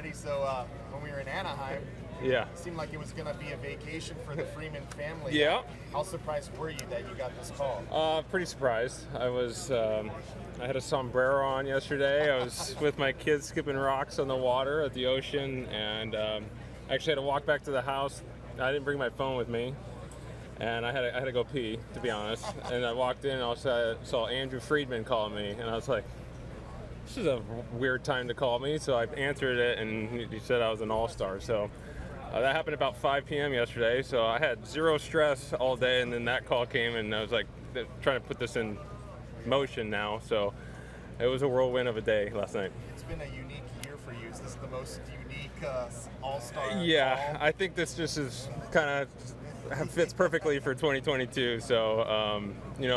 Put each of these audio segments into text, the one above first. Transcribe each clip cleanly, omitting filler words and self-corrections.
Freddie. So when we were in Anaheim, Yeah. it seemed like it was going to be a vacation for the Freeman family. Yeah. How surprised were you that you got this call? Pretty surprised. I had a sombrero on yesterday. I was with my kids skipping rocks on the water at the ocean, and I actually had to walk back to the house. I didn't bring my phone with me, and I had to go pee, to be honest. And I walked in and I saw Andrew Freeman calling me, and I was like, this is a weird time to call me. So I answered it, and he said I was an all-star. So that happened about 5 p.m. yesterday. So I had zero stress all day, and then that call came, and I was like trying to put this in motion now. So it was a whirlwind of a day last night. It's been a unique year for you. Is this the most unique all-star Yeah, call? I think this just is kind of fits perfectly for 2022. So,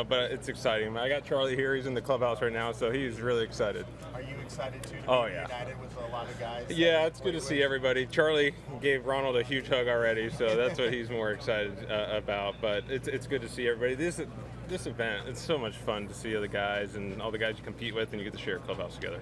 but it's exciting. I got Charlie here. He's in the clubhouse right now, so he's really excited. Are you excited too to be reunited with a lot of guys? Yeah, it's good to see everybody. Charlie gave Ronald a huge hug already, so that's what he's more excited about. But it's good to see everybody. This event, it's so much fun to see the guys and all the guys you compete with, and you get to share a clubhouse together.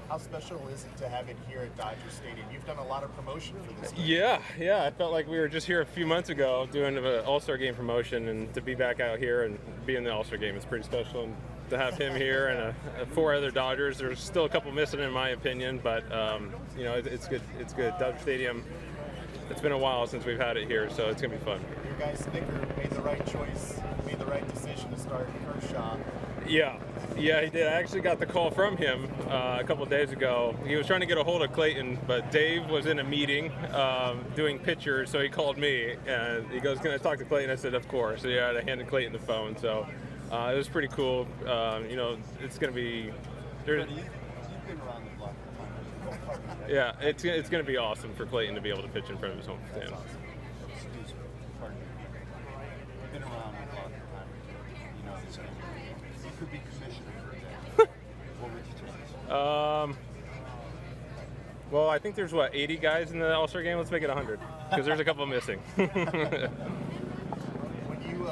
How special is it to have it here at Dodger Stadium? You've done a lot of promotion for this game. Yeah. I felt like we were just here a few months ago doing an All-Star Game promotion, and to be back out here and be in the All-Star Game is pretty special. And to have him here and 4 other Dodgers, there's still a couple missing in my opinion, but it's good. It's good. Dodger Stadium. It's been a while since we've had it here, so it's gonna be fun. Your guy Snicker made the right choice, made the right decision to start Kershaw. Yeah, he did. I actually got the call from him a couple of days ago. He was trying to get a hold of Clayton, but Dave was in a meeting doing pictures, so he called me, and he goes, "Can I talk to Clayton?" I said, "Of course." So yeah, I handed Clayton the phone, so it was pretty cool. It's going to be... You've been around the block a ton. Yeah, it's going to be awesome for Clayton to be able to pitch in front of his home fans. You've been around the block a ton. You know this game. You could be commissioner for a day. What would you choose? Well, I think there's 80 guys in the All-Star game. Let's make it 100 because there's a couple missing. When you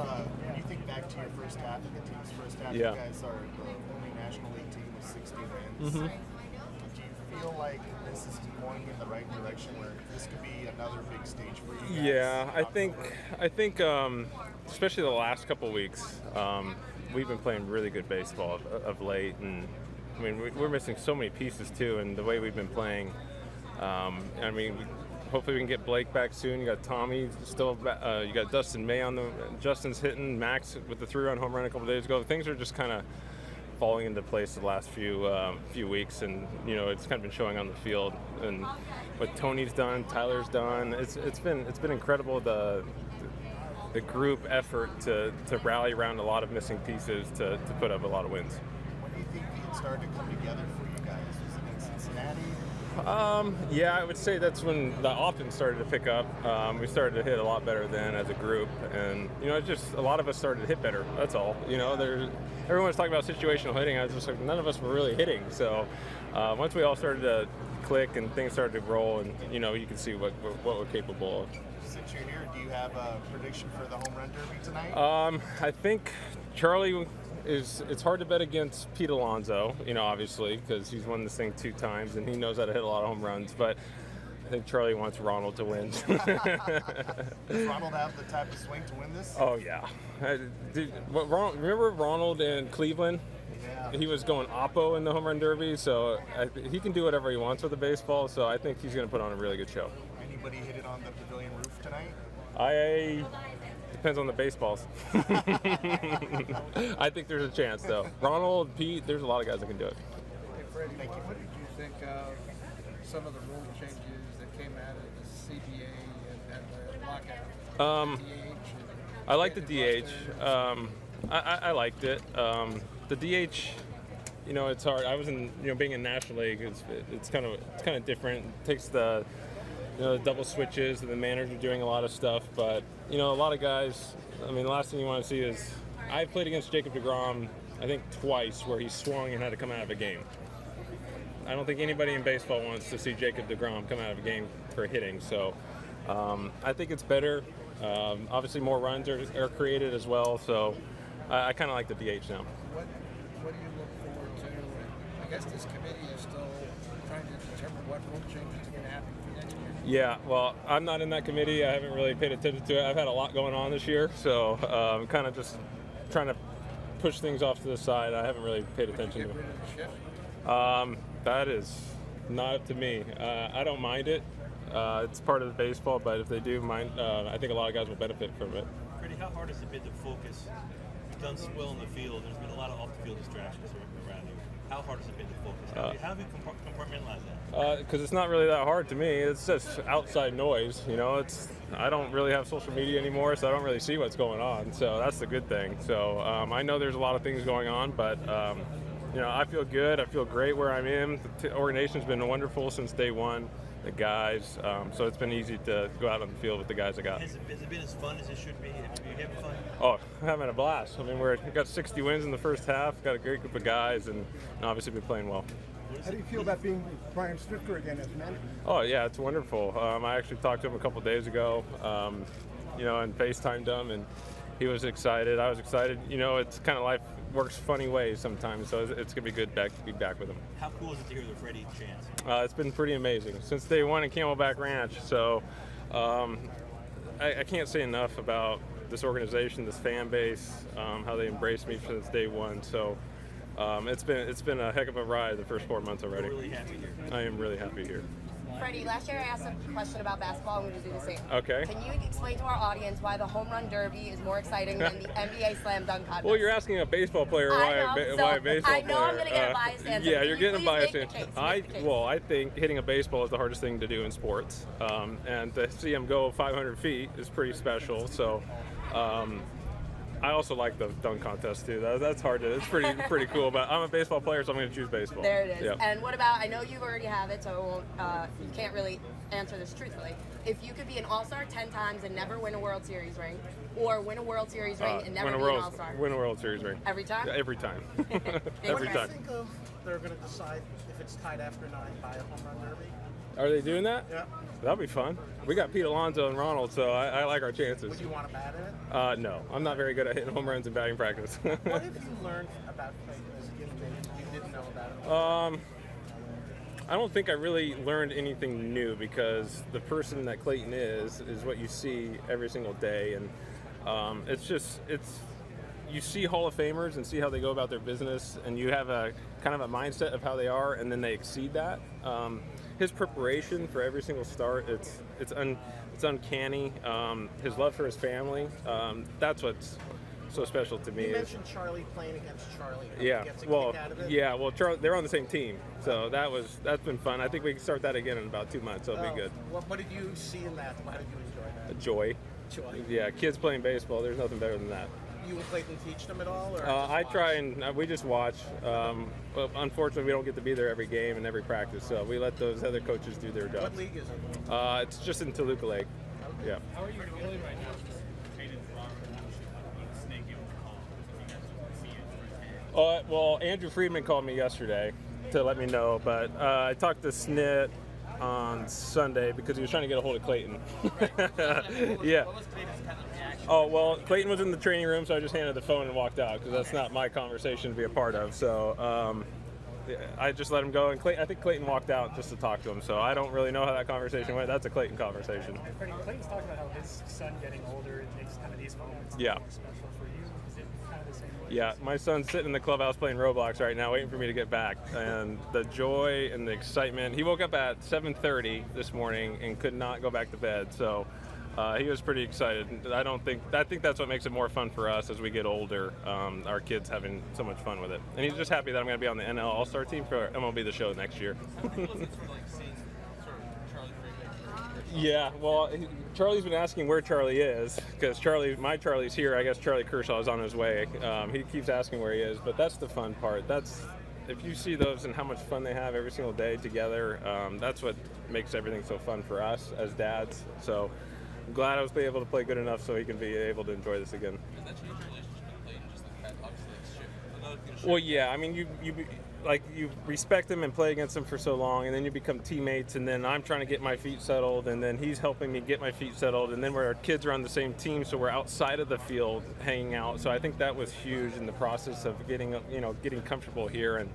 think back to your first half, the team's first half, you guys are the only National League team with 60 wins. Mm-hmm. Do you feel like this is going in the right direction, where this could be another big stage for you guys? Yeah, I think, especially the last couple weeks, we've been playing really good baseball of late, and I mean we're missing so many pieces too, and the way we've been playing. Hopefully we can get Blake back soon. You got Tommy still back. You got Dustin May on the. Justin's hitting. Max with the 3-run home run a couple days ago. Things are just kind of falling into place the last few weeks, and it's kind of been showing on the field. And what Tony's done, Tyler's done. It's been incredible, the group effort to rally around a lot of missing pieces to put up a lot of wins. When do you think it started to come together for you guys? Was it in Cincinnati? Yeah, I would say that's when the offense started to pick up. We started to hit a lot better then as a group, and just a lot of us started to hit better. That's all. Everyone was talking about situational hitting. I was just like, none of us were really hitting. So once we all started to click and things started to roll, and you can see what we're capable of. Since you're here, do you have a prediction for the home run derby tonight? I think Charlie. It's hard to bet against Pete Alonso, obviously, because he's won this thing 2 times and he knows how to hit a lot of home runs. But I think Charlie wants Ronald to win. Does Ronald have the type of swing to win this? Oh yeah. Remember Ronald in Cleveland? Yeah. He was going oppo in the home run derby, so he can do whatever he wants with the baseball. So I think he's going to put on a really good show. Anybody hit it on the pavilion roof tonight? Depends on the baseballs. I think there's a chance, though. Ronald, Pete, there's a lot of guys that can do it. Hey, Freddie, what did you think of some of the rule changes that came out of the CBA and the lockout? I like the DH. I liked it. The DH, it's hard. I was in, being in National League, it's kind of different. It takes the double switches, and the manager doing a lot of stuff. But, a lot of guys, the last thing you want to see is, I played against Jacob deGrom, I think twice, where he swung and had to come out of a game. I don't think anybody in baseball wants to see Jacob deGrom come out of a game for hitting. So I think it's better. Obviously more runs are created as well. So I kind of like the DH now. What do you look forward to? I guess this committee is still trying to determine what rule changes are going to happen for next year? Yeah, well, I'm not in that committee. I haven't really paid attention to it. I've had a lot going on this year, so kind of just trying to push things off to the side. I haven't really paid attention to Get it. rid of the shift? That is not up to me. I don't mind it. It's part of the baseball, but if they do mind, I think a lot of guys will benefit from it. Freddie, how hard has it been to focus? You've done so well in the field. There's been a lot of off-the-field distractions around you. How hard has it been to focus? How have you compartmentalized that? Because it's not really that hard to me. It's just outside noise. You know, I don't really have social media anymore, so I don't really see what's going on. So that's the good thing. So I know there's a lot of things going on, but you know, I feel good. I feel great where I'm in. The organization's been wonderful since day one. The guys, so it's been easy to go out on the field with the guys I got. Has it been as fun as it should be? Are you having fun? Oh, I'm having a blast. I mean, we've got 60 wins in the first half. Got a great group of guys, and obviously been playing well. How do you feel about being Brian Snitker again as manager? Oh yeah, it's wonderful. I actually talked to him a couple days ago, you know, and FaceTimed him, and he was excited. I was excited. You know, it's kind of life works funny ways sometimes, so it's gonna be good to be back with him. How cool is it to hear the Freddie chants? It's been pretty amazing since day one in Camelback Ranch. So I can't say enough about this organization, this fan base, how they embraced me since day one. So it's been a heck of a ride the first 4 months already. I'm really happy here. I am really happy here. Freddie, last year I asked a question about basketball. I'm going to do the same. Okay. Can you explain to our audience why the home run derby is more exciting than the NBA slam dunk contest? Well, you're asking a baseball player why a baseball I know player. I'm going to get a biased answer. Yeah, Can you're you getting a please biased make the answer. case? Make the case. Well, I think hitting a baseball is the hardest thing to do in sports, and to see him go 500 feet is pretty special. So. I also like the dunk contest too. That's hard to. It's pretty cool. But I'm a baseball player, so I'm going to choose baseball. There it is. Yeah. And what about? I know you already have it, so you can't really answer this truthfully. If you could be an All-Star 10 times and never win a World Series ring, or win a World Series ring and never be an All-Star, win a World Series ring. Every time. Yeah, every time. Every What time. do you think of they're going to decide if it's tied after 9 by a home run derby? Are they doing that? Yeah. That'll be fun. We got Pete Alonso and Ronald, so I like our chances. Would you want to bat in it? No, I'm not very good at hitting home runs in batting practice. What have you learned about Clayton as a gift that you didn't know about him? I don't think I really learned anything new because the person that Clayton is what you see every single day, and you see Hall of Famers and see how they go about their business, and you have a kind of a mindset of how they are, and then they exceed that. His preparation for every single start, it's uncanny. His love for his family, that's what's so special to me. You mentioned Charlie playing against Charlie. Yeah, Gets a well, kick out of it. yeah, well, Charlie, they're on the same team, so that's been fun. I think we can start that again in about 2 months. So it'll be good. What did you see in that? How did you enjoy that? Joy. Joy. Yeah, kids playing baseball. There's nothing better than that. You and Clayton teach them at all? Or just I watch? try and we just watch. But unfortunately, we don't get to be there every game and every practice, so we let those other coaches do their What jobs. league is it? It's just in Toluca Lake. Yeah. How are you feeling right now? Just Hayden's wrong snake you call. You guys don't see it firsthand. Well, Andrew Freeman called me yesterday to let me know, but I talked to Snit on Sunday because he was trying to get a hold of Clayton. Yeah. What was Clayton's kind of reaction? Oh, well, Clayton was in the training room, so I just handed the phone and walked out because that's not my conversation to be a part of. So I just let him go, and I think Clayton walked out just to talk to him. So I don't really know how that conversation went. That's a Clayton conversation. Freddie, Clayton's talking about how his son getting older makes kind of these moments Yeah. more special for you. Is it kind of the same way? Yeah, my son's sitting in the clubhouse playing Roblox right now, waiting for me to get back. And the joy and the excitement. He woke up at 7:30 this morning and could not go back to bed. So he was pretty excited. I think that's what makes it more fun for us as we get older. Our kids having so much fun with it. And he's just happy that I'm going to be on the NL All-Star team for MLB The Show next year. Yeah, well, Charlie's been asking where Charlie is because my Charlie's here. I guess Charlie Kershaw is on his way. He keeps asking where he is, but that's the fun part. If you see those and how much fun they have every single day together, that's what makes everything so fun for us as dads. So I'm glad I was able to play good enough so he can be able to enjoy this again. Does that change your relationship with Clayton? Just like that, obviously, like shit. Another thing to shit. Well, yeah. I mean, you respect him and play against him for so long, and then you become teammates, and then I'm trying to get my feet settled, and then he's helping me get my feet settled, and then our kids are on the same team, so we're outside of the field hanging out. So I think that was huge in the process of getting comfortable here, and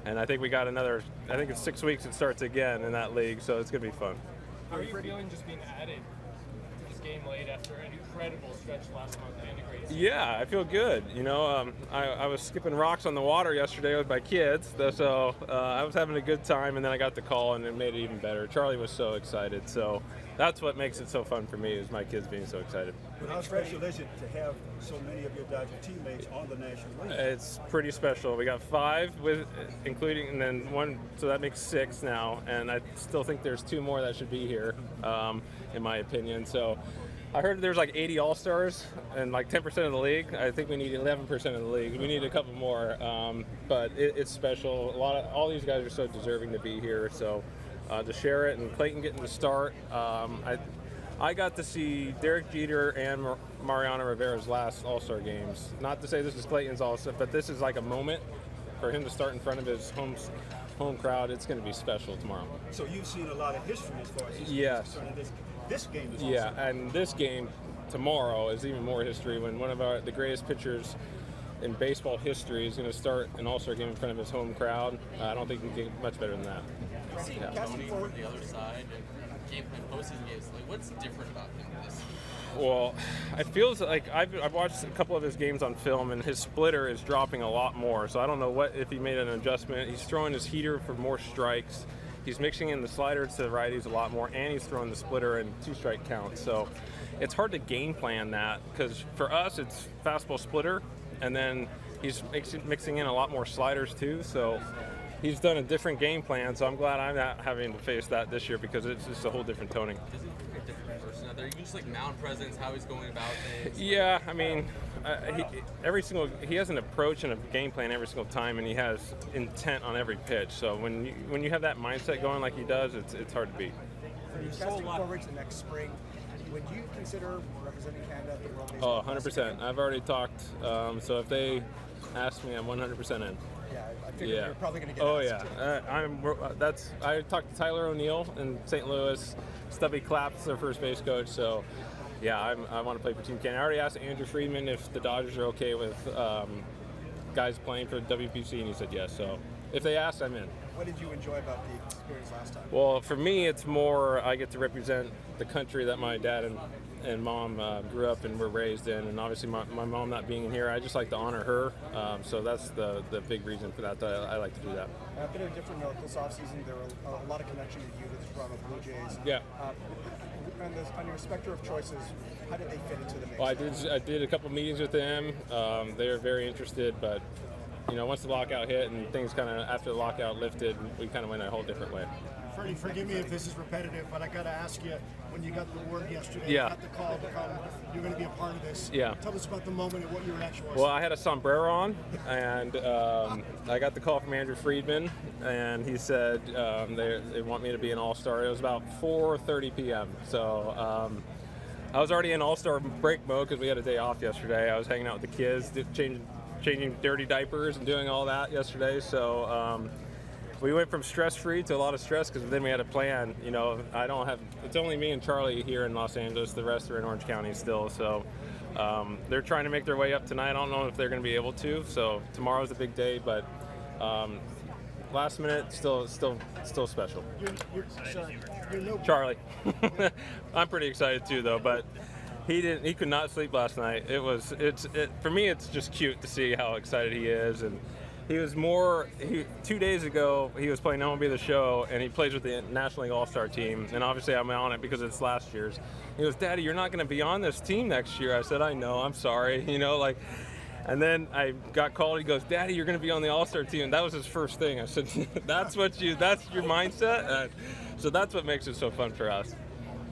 And I think we got another, I think it's 6 weeks it starts again in that league, so it's going to be fun. How are you feeling just being added to this game late after an incredible stretch last month and a great season? Yeah, I feel good. You know, I was skipping rocks on the water yesterday with my kids, so I was having a good time, and then I got the call, and it made it even better. Charlie was so excited, so that's what makes it so fun for me, is my kids being so excited. But how special is it to have so many of your Dodger teammates on the National League? It's pretty special. We got 5, with including, and then 1, so that makes 6 now, and I still think there's 2 more that should be here, in my opinion. So I heard there's like 80 All-Stars and like 10% of the league. I think we need 11% of the league. We need a couple more, but it's special. All these guys are so deserving to be here. So to share it, and Clayton getting to start. I got to see Derek Jeter and Mariano Rivera's last All-Star games. Not to say this is Clayton's All-Star, but this is like a moment for him to start in front of his home crowd. It's going to be special tomorrow. So you've seen a lot of history as far as yes. This game is yeah, awesome. and this game tomorrow is even more history when one of the greatest pitchers in baseball history is going to start an All-Star game in front of his home crowd. I don't think you can get much better than that. Seeing Tony from the other side and game plan postseason games, like what's different about him this year? Well, it feels like I've watched a couple of his games on film, and his splitter is dropping a lot more. So I don't know if he made an adjustment. He's throwing his heater for more strikes. He's mixing in the slider to the righties a lot more, and he's throwing the splitter in 2-strike counts. So it's hard to game plan that, because for us it's fastball splitter, and then he's mixing in a lot more sliders too. So he's done a different game plan. So I'm glad I'm not having to face that this year, because it's just a whole different toning. Does he look like a different person out there? Even just like mound presence, how he's going about things. Yeah, I mean, he has an approach and a game plan every single time, and he has intent on every pitch. So when you have that mindset going like he does, it's hard to beat. Casting forward to next spring, would you consider representing Canada at the World Oh, Baseball 100%. I've already talked. So if they ask me, I'm 100% in. Yeah, I figured you're probably going to get asked. I talked to Tyler O'Neill in St. Louis. Stubby Clapp's their first base coach. So yeah, I want to play for Team Canada. I already asked Andrew Freeman if the Dodgers are okay with guys playing for WBC, and he said yes. So if they ask, I'm in. What did you enjoy about the experience last time? Well, for me, it's more I get to represent the country that my dad and mom grew up and were raised in, and obviously my mom not being in here, I just like to honor her. So that's the big reason for that I like to do that. A bit of a different note, this offseason there were a lot of connection to you to the Toronto Blue Jays. Yeah. On your specter of choices, how did they fit into the mix? Well, I did a couple meetings with them. They were very interested, but once the lockout hit and things kind of after the lockout lifted, we kind of went a whole different way. Freddie, forgive me if this is repetitive, but I got to ask you, when you got the word yesterday, Yeah. you got the call to come, you're going to be a part of this. Yeah. Tell us about the moment and what your reaction was. Well, I had a sombrero on, and I got the call from Andrew Freeman, and he said they want me to be an All-Star. It was about 4:30 p.m. So I was already in All-Star break mode because we had a day off yesterday. I was hanging out with the kids, changing dirty diapers and doing all that yesterday. So we went from stress-free to a lot of stress, because then we had a plan. It's only me and Charlie here in Los Angeles. The rest are in Orange County still. So they're trying to make their way up tonight. I don't know if they're going to be able to. So tomorrow's a big day, but last minute, still special. Charlie. I'm pretty excited too, though, but he could not sleep last night. For me, it's just cute to see how excited he is. And he was 2 days ago, he was playing MLB The Show, and he plays with the National League All-Star team. And obviously I'm on it because it's last year's. He goes, "Daddy, you're not going to be on this team next year." I said, "I know, I'm sorry." And then I got called. He goes, "Daddy, you're going to be on the All-Star team." And that was his first thing. I said, that's your mindset? So that's what makes it so fun for us.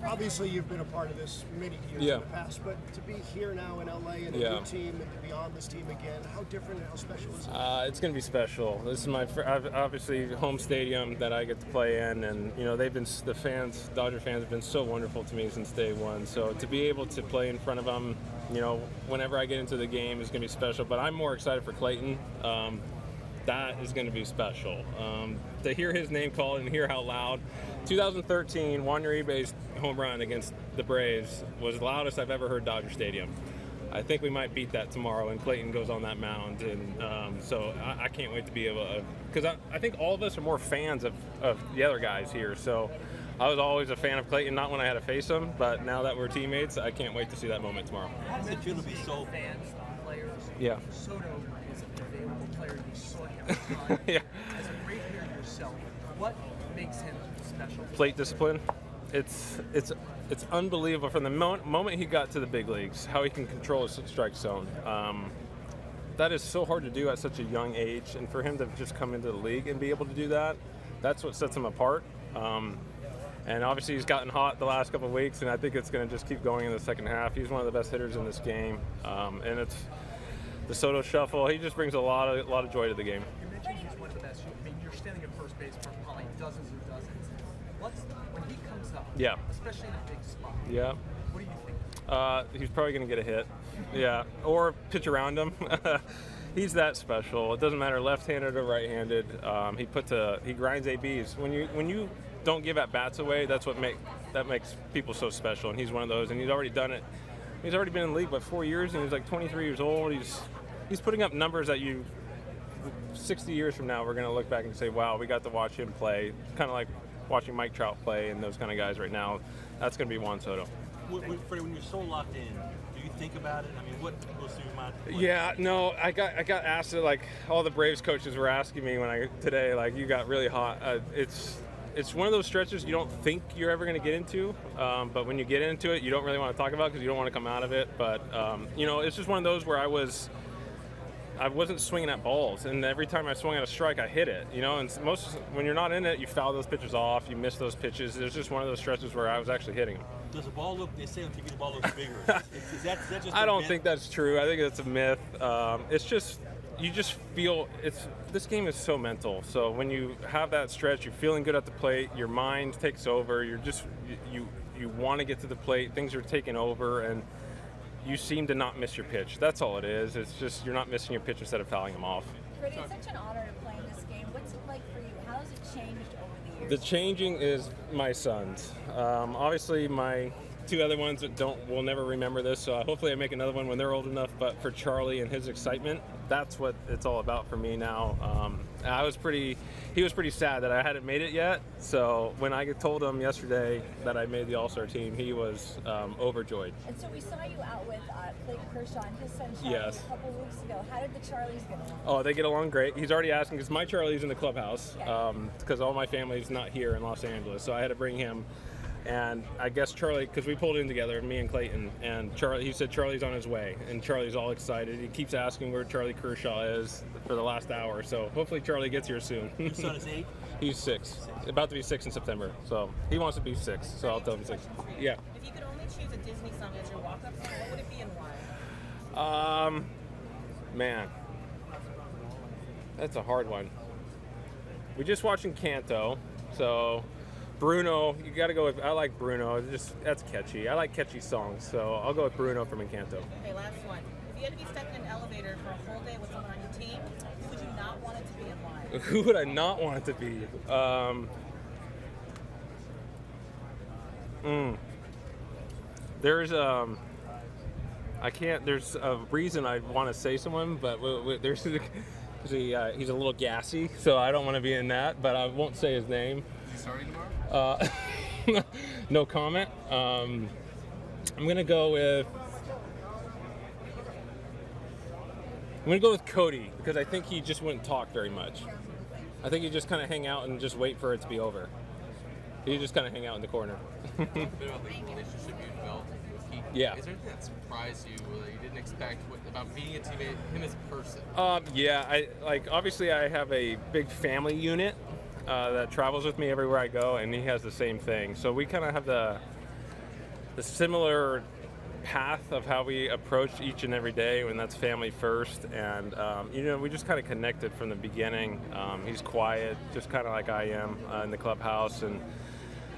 Obviously, you've been a part of this many years in the past, but to be here now in LA and a new team and to be on this team again, how different and how special is it? It's going to be special. This is my obviously home stadium that I get to play in, and they've been Dodger fans have been so wonderful to me since day one. So to be able to play in front of them, whenever I get into the game is going to be special. But I'm more excited for Clayton. That is going to be special. To hear his name called and hear how loud. 2013, Juan Uribe's home run against the Braves was the loudest I've ever heard Dodger Stadium. I think we might beat that tomorrow when Clayton goes on that mound. And so I can't wait to be able to, because I think all of us are more fans of the other guys here. So I was always a fan of Clayton, not when I had to face him, but now that we're teammates, I can't wait to see that moment tomorrow. How does it feel to be so fans, players? Yeah. Soto is an available player. You saw him. Yeah. As a great hitter yourself, what makes him special? Plate discipline. It's unbelievable from the moment he got to the big leagues, how he can control his strike zone. That is so hard to do at such a young age, and for him to just come into the league and be able to do that, that's what sets him apart. And obviously he's gotten hot the last couple of weeks, and I think it's going to just keep going in the second half. He's one of the best hitters in this game, and it's the Soto shuffle. He just brings a lot of joy to the game. You mentioned he's one of the best. I mean, you're standing at first base for probably dozens and dozens. When he comes up, yeah, especially in a big spot, yeah, what do you think? He's probably going to get a hit, yeah, or pitch around him. He's that special. It doesn't matter left-handed or right-handed. He grinds ABs. When you don't give at bats away, that's what makes people so special. And he's one of those. And he's already done it. He's already been in the league 4 years, and he's like 23 years old. He's putting up numbers that 60 years from now, we're going to look back and say, wow, we got to watch him play. Kind of like watching Mike Trout play and those kind of guys right now. That's going to be Juan Soto. Freddie, when you're so locked in, do you think about it? I mean, what goes through your mind? Yeah, no, I got asked it, like all the Braves coaches were asking me today, like, you got really hot. It's one of those stretches you don't think you're ever going to get into, but when you get into it, you don't really want to talk about it because you don't want to come out of it. But it's just one of those where I wasn't swinging at balls, and every time I swung at a strike, I hit it. And when you're not in it, you foul those pitches off, you miss those pitches. There's just one of those stretches where I was actually hitting them. Does the ball look? They say on TV the ball looks bigger. Is that just? I don't think that's true. I think that's a myth. It's just you just feel this game is so mental. So when you have that stretch, you're feeling good at the plate. Your mind takes over. You want to get to the plate. Things are taking over, and you seem to not miss your pitch. That's all it is. It's just you're not missing your pitch instead of fouling them off. Freddie, it's such an honor to play in this game. What's it like for you? How has it changed over the years? The changing is my sons. Obviously, my two other ones that will never remember this, so hopefully I make another one when they're old enough. But for Charlie and his excitement, that's what it's all about for me now. He was pretty sad that I hadn't made it yet. So when I told him yesterday that I made the All-Star team, he was overjoyed. And so we saw you out with Clayton Kershaw and his son Charlie yes. a couple weeks ago. How did the Charlies get along? Oh, they get along great. He's already asking because my Charlie's in the clubhouse because all my family's not here in Los Angeles, so I had to bring him. And I guess Charlie, because we pulled in together, me and Clayton, and Charlie, he said Charlie's on his way, and Charlie's all excited. He keeps asking where Charlie Kershaw is for the last hour, so hopefully Charlie gets here soon. Your son is 8? He's 6, about to be 6 in September, so he wants to be 6, so I'll tell him 6. Yeah. If you could only choose a Disney song as your walk-up song, what would it be and why? Man, that's a hard one. We just watched Encanto, so Bruno, you got to go with. I like Bruno. That's catchy. I like catchy songs, so I'll go with Bruno from Encanto. Okay, last one. If you had to be stuck in an elevator for a whole day with someone on your team, who would you not want it to be and why? Who would I not want it to be? There's a reason I want to say someone, but he's a little gassy, so I don't want to be in that. But I won't say his name. Is he starting tomorrow? No comment. I'm gonna go with Cody because I think he just wouldn't talk very much. I think he just kind of hang out and just wait for it to be over. He just kind of hang out in the corner. A bit about the relationship you developed with Keith. Yeah. Is there anything that surprised you or that you didn't expect about being a teammate, him as a person? Yeah. Obviously I have a big family unit that travels with me everywhere I go, and he has the same thing. So we kind of have the similar path of how we approach each and every day, and that's family first. And we just kind of connected from the beginning. He's quiet, just kind of like I am in the clubhouse, and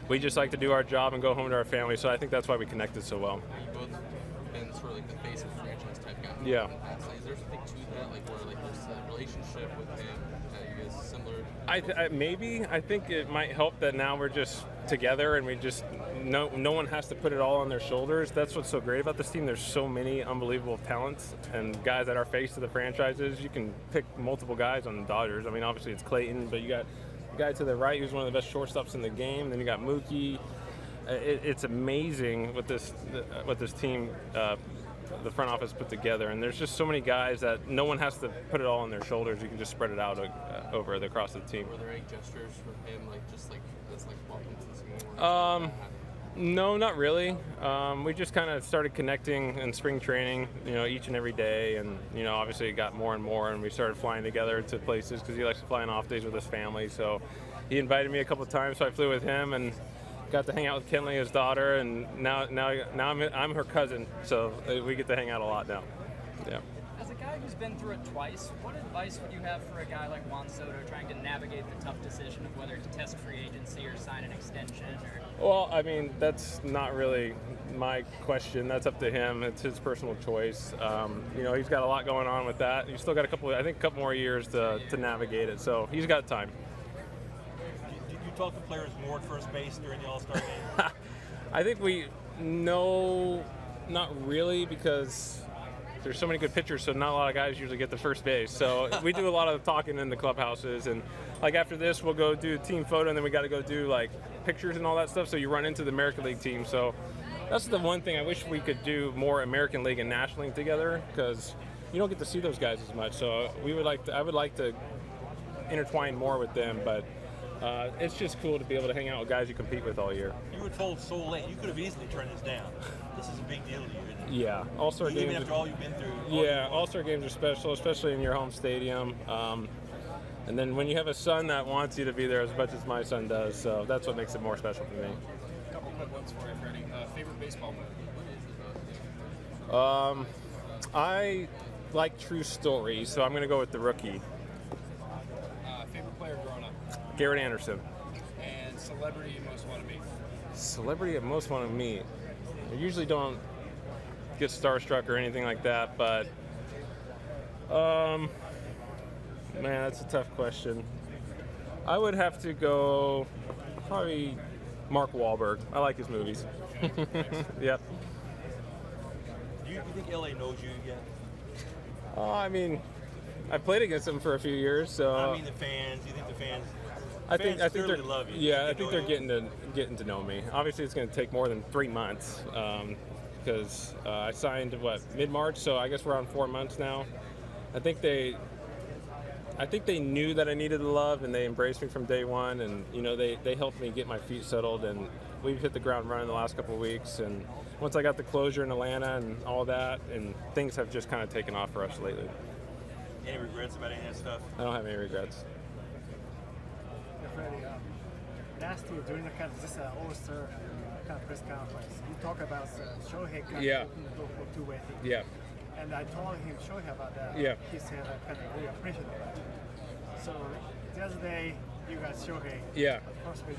we just like to do our job and go home to our family. So I think that's why we connected so well. You both been sort of like the face of the franchise type guy. Yeah. Is there something to that, like where like there's a relationship with him that you guys similar? Maybe. I think it might help that now we're just together and we just no one has to put it all on their shoulders. That's what's so great about this team. There's so many unbelievable talents and guys that are face of the franchises. You can pick multiple guys on the Dodgers. I mean, obviously it's Clayton, but you got the guy to the right who's one of the best shortstops in the game. Then you got Mookie. It's amazing what this team, the front office put together, and there's just so many guys that no one has to put it all on their shoulders. You can just spread it out across the team. Were there any gestures from him, like just like that's like welcome to the team? No, not really. We just kind of started connecting in spring training, each and every day, and obviously it got more and more, and we started flying together to places because he likes to fly on off days with his family. So he invited me a couple of times, so I flew with him and got to hang out with Kenley, his daughter, and now I'm her cousin, so we get to hang out a lot now. Yeah. As a guy who's been through it twice, what advice would you have for a guy like Juan Soto trying to navigate the tough decision of whether to test free agency or sign an extension? Well, I mean, that's not really my question. That's up to him. It's his personal choice. He's got a lot going on with that. He's still got a couple more years to navigate it, so he's got time. Talk to players more at first base during the All-Star game? I think not really, because there's so many good pitchers, so not a lot of guys usually get to first base. So we do a lot of talking in the clubhouses, and like after this we'll go do a team photo, and then we got to go do like pictures and all that stuff, so you run into the American League team. So that's the one thing I wish we could do more American League and National League together, because you don't get to see those guys as much. So I would like to intertwine more with them, but it's just cool to be able to hang out with guys you compete with all year. You were told so late. You could have easily turned this down. This is a big deal to you, isn't it? Yeah, All-Star games. Even after all you've been through. Yeah, All-Star games are special, especially in your home stadium. And then when you have a son that wants you to be there as much as my son does, so that's what makes it more special for me. A couple quick ones for you, Freddie. Favorite baseball movie? I like true stories, so I'm going to go with The Rookie. Favorite player growing up? Garrett Anderson. And celebrity you most want to meet? Celebrity I most want to meet? I usually don't get starstruck or anything like that, but man, that's a tough question. I would have to go probably Mark Wahlberg. I like his movies. Yep. Do you think LA knows you yet? I mean, I played against them for a few years, so. I mean, the fans. Do you think the fans? I think they're love you. Yeah, I think they're getting to know me. Obviously, it's going to take more than 3 months because I signed mid-March, so I guess we're on 4 months now. I think they knew that I needed the love, and they embraced me from day one. And they helped me get my feet settled, and we've hit the ground running the last couple of weeks. And once I got the closure in Atlanta and all that, and things have just kind of taken off for us lately. Any regrets about any of that stuff? I don't have any regrets. Freddie, last year during the kind of this All-Star kind of press conference, you talk about Shohei kind of for two-way thing. Yeah. And I told him Shohei about that. Yeah. He said I kind of really appreciate that. So the other day, you guys Shohei. Yeah. First, you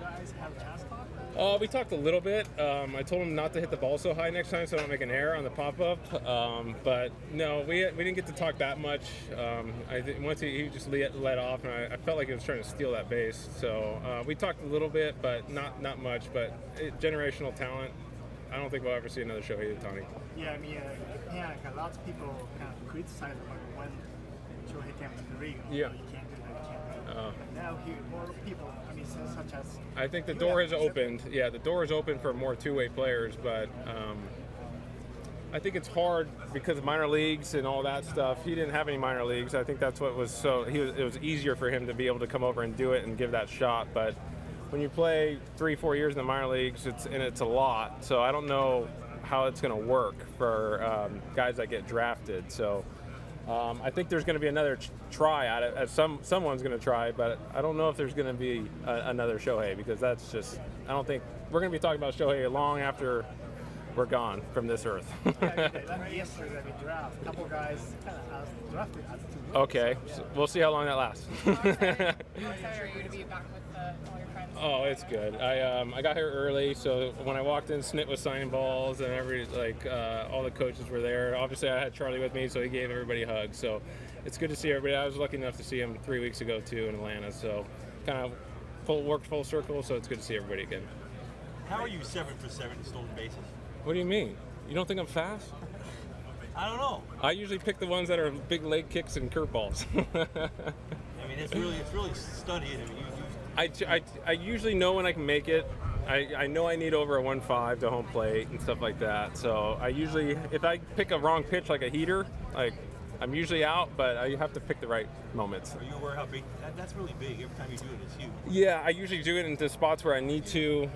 guys have a chance to talk? We talked a little bit. I told him not to hit the ball so high next time so I don't make an error on the pop-up. But no, we didn't get to talk that much. Once he just let off, and I felt like he was trying to steal that base. So we talked a little bit, but not much. But generational talent. I don't think we'll ever see another Shohei Ohtani. Yeah, I mean, a lot of people kind of criticize when Shohei came to the league. Yeah. You can't do that, you can't do that. But now more people, I mean, such as... I think the door has opened. Yeah, the door is open for more two-way players, but I think it's hard because of minor leagues and all that stuff. He didn't have any minor leagues. I think that's what was so... It was easier for him to be able to come over and do it and give that shot, but when you play 3-4 years in the minor leagues, it's a lot. So I don't know how it's going to work for guys that get drafted. So I think there's going to be another try at it. Someone's going to try, but I don't know if there's going to be another Shohei, because that's just, I don't think we're going to be talking about Shohei long after we're gone from this earth. Yesterday, draft. A couple guys kind of drafted as 2 weeks. Okay, so we'll see how long that lasts. How excited are you to be back with all your friends? Oh, it's good. I got here early, so when I walked in, Snit was signing balls, and all the coaches were there. Obviously, I had Charlie with me, so he gave everybody a hug. So it's good to see everybody. I was lucky enough to see him 3 weeks ago too in Atlanta. So kind of worked full circle. So it's good to see everybody again. How are you 7 for 7 in stolen bases? What do you mean? You don't think I'm fast? I don't know. I usually pick the ones that are big leg kicks and curveballs. I mean, it's really studied. I mean, I usually know when I can make it. I know I need over a 1.5 to home plate and stuff like that. So I usually, if I pick a wrong pitch like a heater, I'm usually out, but I have to pick the right moments. Are you aware how big that's really big? Every time you do it, it's huge. Yeah, I usually do it in the spots where I need to.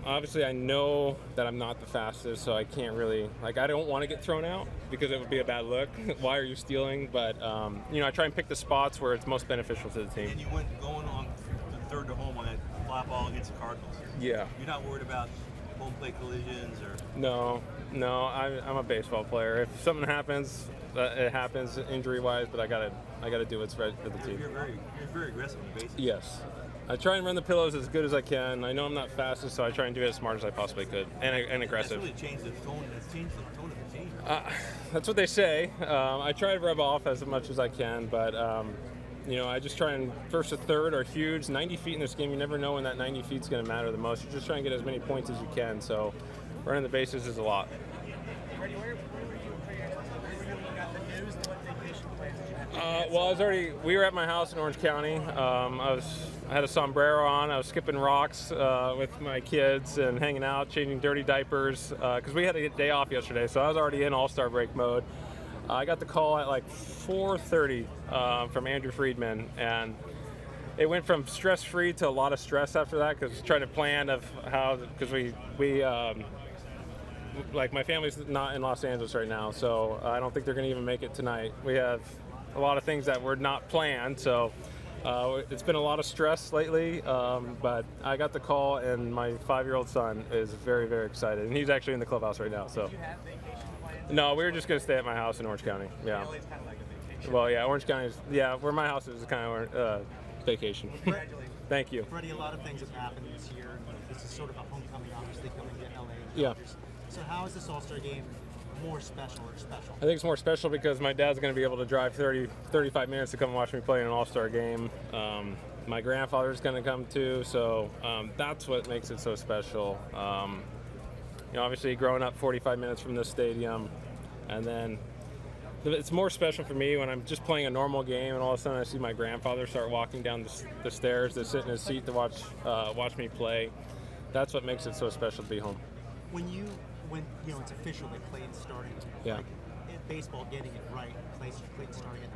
Obviously, I know that I'm not the fastest, so I can't really, I don't want to get thrown out because it would be a bad look. Why are you stealing? But, I try and pick the spots where it's most beneficial to the team. And you went going on the third to home on that fly ball against the Cardinals. Yeah. You're not worried about home plate collisions or? No, I'm a baseball player. If something happens, it happens injury-wise, but I gotta do what's right for the team. You're very aggressive on the bases. Yes. I try and run the pillows as good as I can. I know I'm not fastest, so I try and do it as smart as I possibly could, and aggressive. That's really changed the tone. That's changed the tone of the team. That's what they say. I try to rub off as much as I can, but I just try and first to third are huge. 90 feet in this game, you never know when that 90 feet is going to matter the most. You just try and get as many points as you can. So running the bases is a lot. Freddie, where were you when you got the news? What vacation plans did you have? Well, we were at my house in Orange County. I had a sombrero on. I was skipping rocks with my kids and hanging out, changing dirty diapers because we had a day off yesterday. So I was already in all-star break mode. I got the call at 4:30 from Andrew Friedman, and it went from stress-free to a lot of stress after that because trying to plan of how, because we my family's not in Los Angeles right now, so I don't think they're going to even make it tonight. We have a lot of things that were not planned, so it's been a lot of stress lately, but I got the call, and my 5-year-old son is very, very excited, and he's actually in the clubhouse right now. So. Did you have vacation plans? No, we were just going to stay at my house in Orange County. Yeah. LA's kind of like a vacation. Well, yeah, Orange County is, where my house is kind of vacation. Congratulations. Thank you. Freddie, a lot of things have happened this year. This is sort of a homecoming, obviously, coming to LA. Yeah. So how is this All-Star game more special or special? I think it's more special because my dad's going to be able to drive 35 minutes to come watch me play in an All-Star game. My grandfather's going to come too, so that's what makes it so special. Obviously growing up 45 minutes from this stadium, and then it's more special for me when I'm just playing a normal game and all of a sudden I see my grandfather start walking down the stairs to sit in his seat to watch me play. That's what makes it so special to be home. When it's official that Clayton's starting, yeah. Baseball getting it right, Clayton starting it,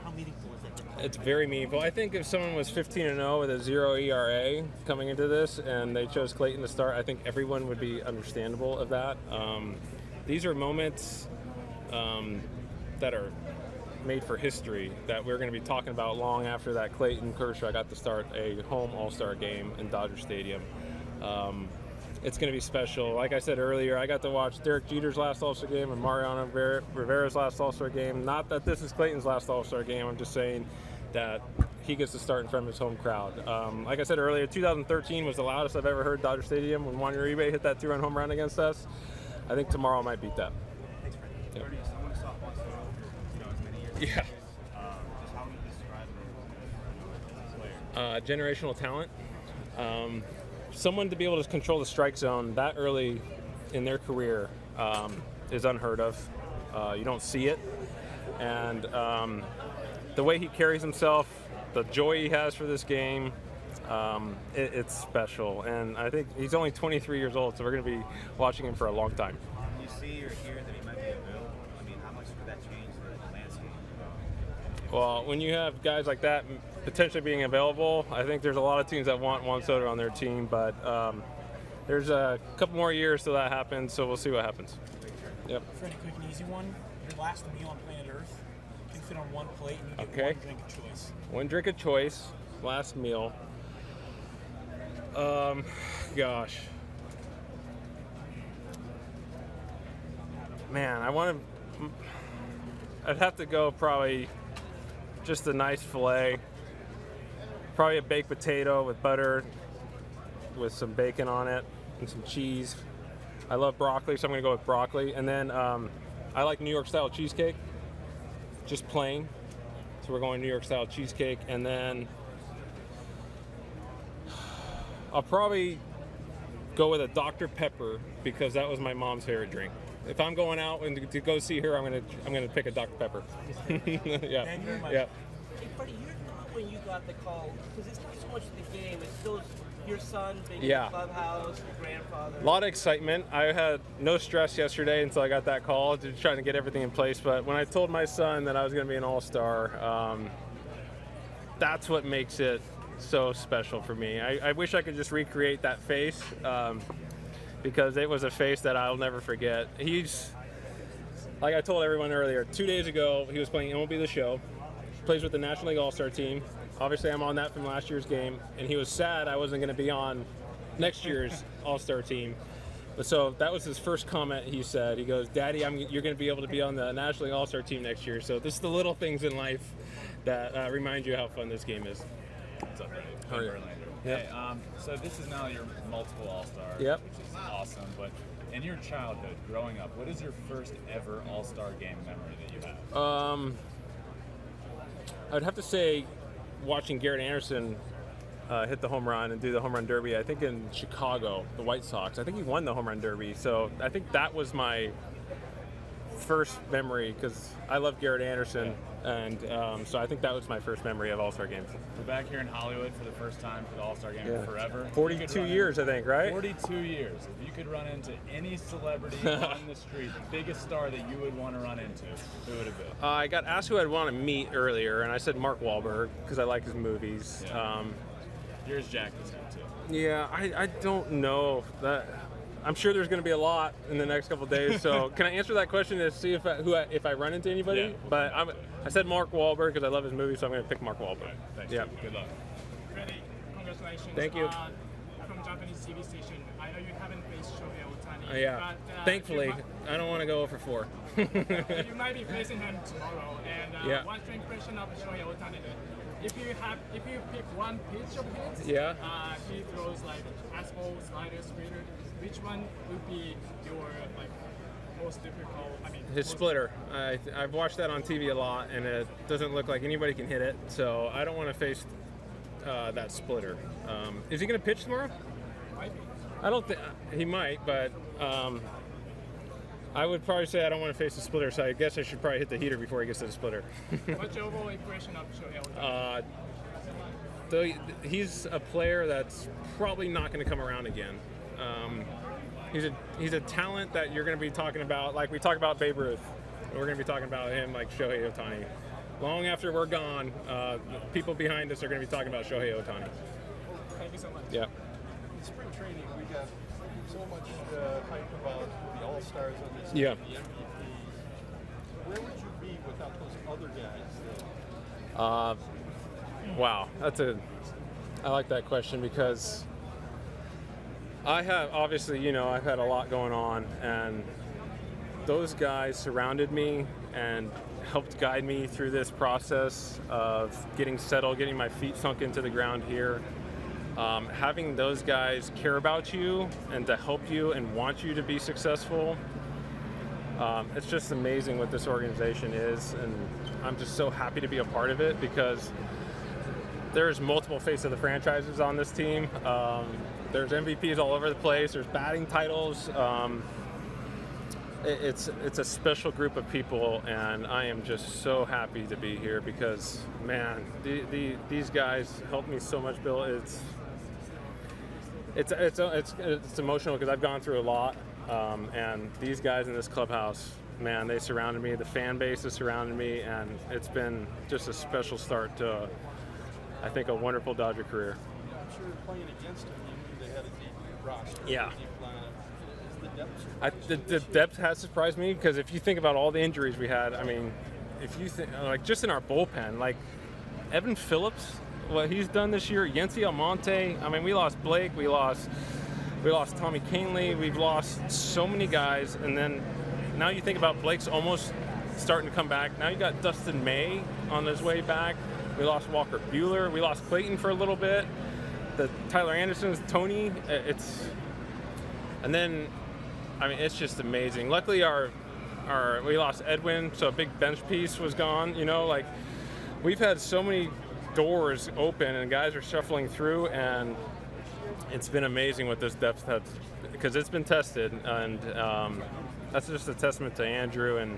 how meaningful is that? It's very meaningful. I think if someone was 15-0 with a 0 ERA coming into this and they chose Clayton to start, I think everyone would be understandable of that. These are moments that are made for history that we're going to be talking about long after that Clayton Kershaw got to start a home All-Star game in Dodger Stadium. It's going to be special. Like I said earlier, I got to watch Derek Jeter's last All-Star game and Mariano Rivera's last All-Star game. Not that this is Clayton's last All-Star game. I'm just saying that he gets to start in front of his home crowd. Like I said earlier, 2013 was the loudest I've ever heard Dodger Stadium when Juan Uribe hit that 2-run home run against us. I think tomorrow might beat that. Thanks, Freddie. Yeah. Someone softball as many years. Yeah. Just how would you describe the player? Generational talent. Someone to be able to control the strike zone that early in their career is unheard of. You don't see it. And the way he carries himself, the joy he has for this game, it's special. And I think he's only 23 years old, so we're going to be watching him for a long time. When you see or hear that he might be available, I mean, how much would that change the landscape? Well, when you have guys like that potentially being available, I think there's a lot of teams that want Juan Soto on their team, but there's a couple more years till that happens, so we'll see what happens. Yep. Freddie, quick and easy one. Your last meal on planet Earth can fit on one plate and you get Okay. one drink of choice. One drink of choice, last meal. Gosh. Man, I'd have to go probably just a nice filet. Probably a baked potato with butter, with some bacon on it and some cheese. I love broccoli, so I'm gonna go with broccoli. And then I like New York style cheesecake, just plain. So we're going New York style cheesecake. And then I'll probably go with a Dr. Pepper because that was my mom's favorite drink. If I'm going out and to go see her, I'm gonna pick a Dr. Pepper. Yeah. Thank you very much. Yeah. Hey, Freddie, you're not when you got the call, because it's not so much the game, it's still your son being in the clubhouse, your grandfather. A lot of excitement. I had no stress yesterday until I got that call, just trying to get everything in place. But when I told my son that I was going to be an all-star, that's what makes it so special for me. I wish I could just recreate that face because it was a face that I'll never forget. He's, like I told everyone earlier, 2 days ago, he was playing MLB The Show, plays with the National League All-Star team. Obviously, I'm on that from last year's game, and he was sad I wasn't going to be on next year's All-Star team. But so that was his first comment he said. He goes, Daddy, you're going to be able to be on the National League All-Star team next year. So this is the little things in life that remind you how fun this game is. What's up, Freddie? How are you? Hey, so this is now your multiple All-Star, which is awesome. But in your childhood, growing up, what is your first ever All-Star game memory that you have? I would have to say watching Garrett Anderson hit the home run and do the home run derby, I think in Chicago, the White Sox. I think he won the home run derby. So I think that was my first memory because I love Garrett Anderson. And so I think that was my first memory of All-Star games. We're back here in Hollywood for the first time for the All-Star game forever. 42 years, I think, right? 42 years. If you could run into any celebrity on the street, the biggest star that you would want to run into, who would it be? I got asked who I'd want to meet earlier, and I said Mark Wahlberg because I like his movies. Yeah. Yours, Jack, is him too. Yeah, I don't know that. I'm sure there's going to be a lot in the next couple of days. So can I answer that question to see if I run into anybody? Yeah. But I said Mark Wahlberg because I love his movie, so I'm going to pick Mark Wahlberg. Right, thanks. Yeah. Good luck. Freddie, congratulations. Thank you. From Japanese TV station, I know you haven't faced Shohei Ohtani. Yeah. But, thankfully, I don't want to go over 4. You might be facing him tomorrow. And what's your impression of Shohei Ohtani? If you pick one pitch of his, he throws like fastball, slider, splitter. Which one would be your most difficult? His splitter. I've watched that on TV a lot, and it doesn't look like anybody can hit it. So I don't want to face that splitter. Is he going to pitch tomorrow? Might be. I don't think he might, but I would probably say I don't want to face the splitter. So I guess I should probably hit the heater before he gets to the splitter. What's your overall impression of Shohei Ohtani? He's a player that's probably not going to come around again. He's a talent that you're going to be talking about, like we talk about Babe Ruth. We're going to be talking about him like Shohei Ohtani. Long after we're gone, people behind us are going to be talking about Shohei Ohtani. Thank you so much. Yeah. In spring training, we got so much hype about the All-Stars on this team, Yeah. the MVPs. Where would you be without those other guys? Wow, I like that question because I have, obviously, I've had a lot going on, and those guys surrounded me and helped guide me through this process of getting settled, getting my feet sunk into the ground here. Having those guys care about you and to help you and want you to be successful, it's just amazing what this organization is, and I'm just so happy to be a part of it because there's multiple face of the franchises on this team. There's MVPs all over the place. There's batting titles. It's a special group of people, and I am just so happy to be here because, man, these guys helped me so much, Bill. It's emotional because I've gone through a lot, and these guys in this clubhouse, man, they surrounded me. The fan base has surrounded me, and it's been just a special start to, I think, a wonderful Dodger career. I'm sure playing against them, they had a deep roster. Yeah. The depth the depth has surprised me because if you think about all the injuries we had, I mean, if you think, like, just in our bullpen, like Evan Phillips, what he's done this year, Yency Almonte, I mean, we lost Blake, we lost Tommy Canley, we've lost so many guys, and then now you think about Blake's almost starting to come back. Now you got Dustin May on his way back. We lost Walker Buehler. We lost Clayton for a little bit. The Tyler Anderson's, Tony. And then, I mean, it's just amazing. Luckily, we lost Edwin, so a big bench piece was gone. You know, like, we've had so many doors open and guys are shuffling through, and it's been amazing what this depth has, because it's been tested, and that's just a testament to Andrew and,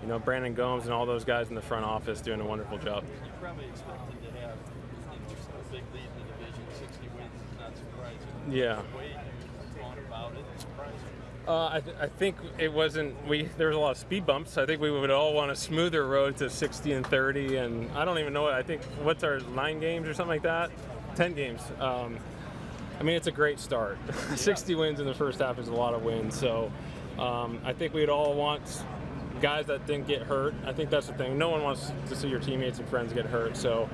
you know, Brandon Gomes and all those guys in the front office doing a wonderful job. You probably expected to have, a big lead in the division, 60 wins is not surprising. Yeah. The way you've gone about it, surprising. I think it wasn't. There was a lot of speed bumps. I think we would all want a smoother road to 60 and 30, and I don't even know what. I think what's our 9 games or something like that, 10 games. I mean, it's a great start. 60 wins in the first half is a lot of wins. So I think we'd all want guys that didn't get hurt. I think that's the thing. No one wants to see your teammates and friends get hurt. So,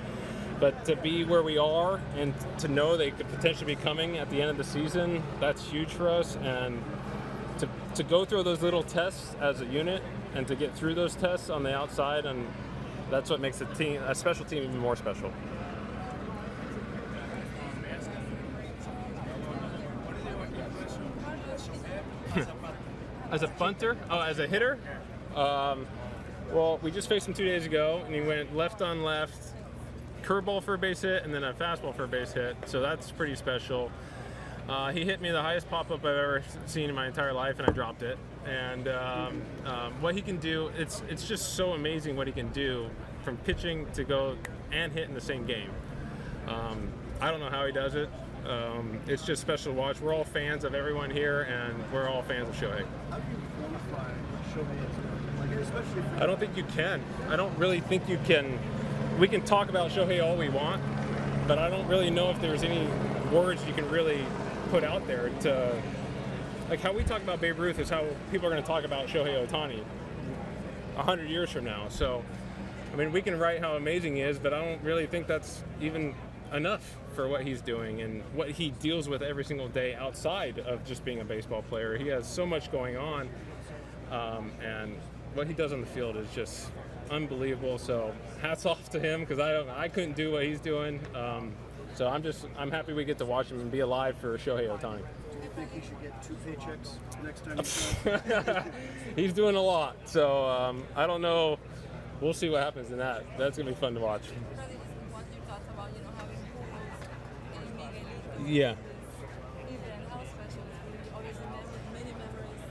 but to be where we are and to know they could potentially be coming at the end of the season, that's huge for us. And to go through those little tests as a unit and to get through those tests on the outside, and that's what makes a special team even more special. As a bunter? Oh, as a hitter? Well, we just faced him 2 days ago, and he went left on left, curveball for a base hit, and then a fastball for a base hit. So that's pretty special. He hit me the highest pop-up I've ever seen in my entire life, and I dropped it. And what he can do, it's just so amazing what he can do from pitching to go and hit in the same game. I don't know how he does it. It's just special to watch. We're all fans of everyone here, and we're all fans of Shohei. How do you quantify Shohei? Like, especially I don't think you can. I don't really think you can. We can talk about Shohei all we want, but I don't really know if there's any words you can really put out there to, like, how we talk about Babe Ruth is how people are going to talk about Shohei Ohtani 100 years from now. So, I mean, we can write how amazing he is, but I don't really think that's even enough for what he's doing and what he deals with every single day outside of just being a baseball player. He has so much going on, and what he does on the field is just unbelievable. So hats off to him, because I couldn't do what he's doing. So I'm happy we get to watch him and be alive for Shohei Ohtani. Do you think he should get 2 paychecks next time he's He's doing a lot, so I don't know. We'll see what happens in that. That's gonna be fun to watch. Yeah.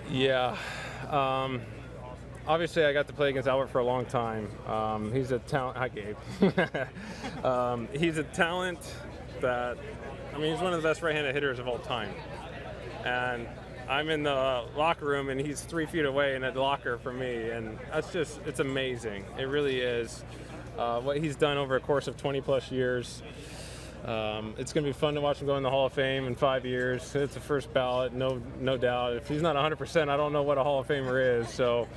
Yeah. Obviously, I got to play against Albert for a long time. He's a talent. Hi, Gabe. He's a talent that, I mean, he's one of the best right-handed hitters of all time. And I'm in the locker room, and he's 3 feet away in a locker from me. And that's just, it's amazing. It really is. What he's done over a course of 20-plus years. It's going to be fun to watch him go in the Hall of Fame in 5 years. It's the first ballot, no doubt. If he's not 100%, I don't know what a Hall of Famer is. So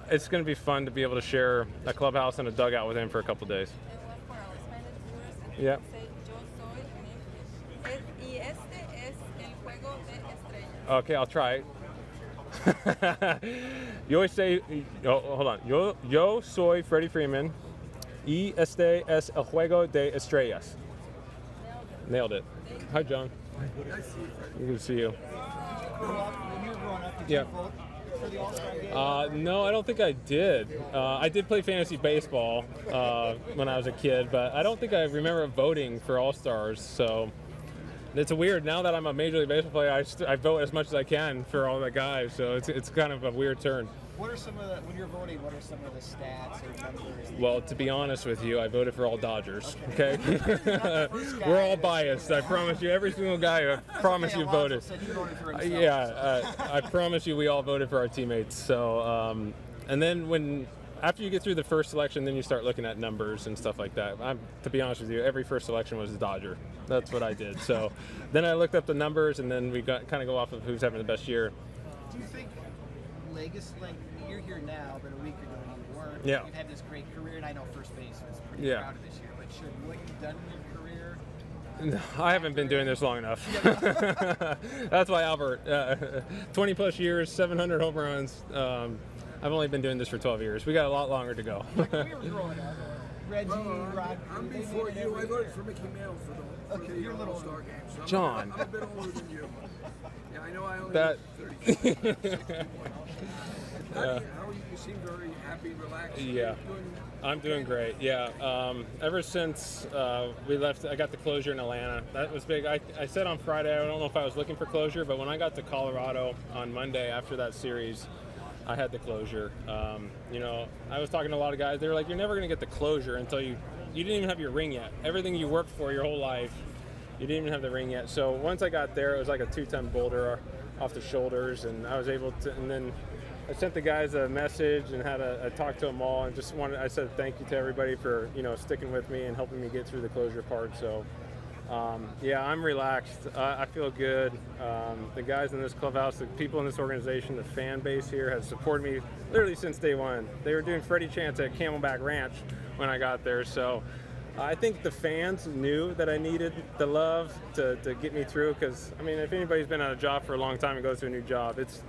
it's going to be fun to be able to share a clubhouse and a dugout with him for a couple days. Yeah. Okay, I'll try it. Hold on. Yo soy Freddie Freeman. Y este es el juego de estrellas. Nailed it. Hi, John. Good to see you. Yeah. No, I don't think I did. I did play fantasy baseball when I was a kid, but I don't think I remember voting for All-Stars. So it's weird. Now that I'm a Major League Baseball player, I vote as much as I can for all the guys. So it's kind of a weird turn. What are some of the, when you're voting, what are some of the stats or numbers? Well, to be honest with you, I voted for all Dodgers, okay? We're all biased. I promise you, every single guy, I promise you voted. I promise you we all voted for our teammates. So, and then after you get through the first selection, then you start looking at numbers and stuff like that. To be honest with you, every first selection was a Dodger. That's what I did. So then I looked up the numbers, and then we kind of go off of who's having the best year. Do you think legacy, like, you're here now, but a week ago you weren't. Yeah. You've had this great career, and I know first base was pretty proud of this year, but should what you've done in your career I haven't been doing this long enough. That's why Albert, 20 plus years, 700 home runs. I've only been doing this for 12 years. We got a lot longer to go. Like we were growing up. Reggie, Rod. I'm before you. I voted for Mickey Mantle for the All-Star game. So John. I'm a bit older than you. Yeah, I know I only That. 30. How are you? You seem very happy, relaxed. Yeah. I'm doing great. Yeah. Ever since we left, I got the closure in Atlanta. That was big. I said on Friday, I don't know if I was looking for closure, but when I got to Colorado on Monday after that series, I had the closure. You know, I was talking to a lot of guys. They were like, "You're never going to get the closure until you didn't even have your ring yet. Everything you worked for your whole life, you didn't even have the ring yet." So once I got there, it was like a 2-ton boulder off the shoulders, and I was able to. And then I sent the guys a message and had a talk to them all, and just I said thank you to everybody for sticking with me and helping me get through the closure part. So. Yeah, I'm relaxed. I feel good. The guys in this clubhouse, the people in this organization, the fan base here has supported me literally since day one. They were doing Freddie chants at Camelback Ranch when I got there. So I think the fans knew that I needed the love to get me through. Because I mean, if anybody's been on a job for a long time and goes to a new job, it's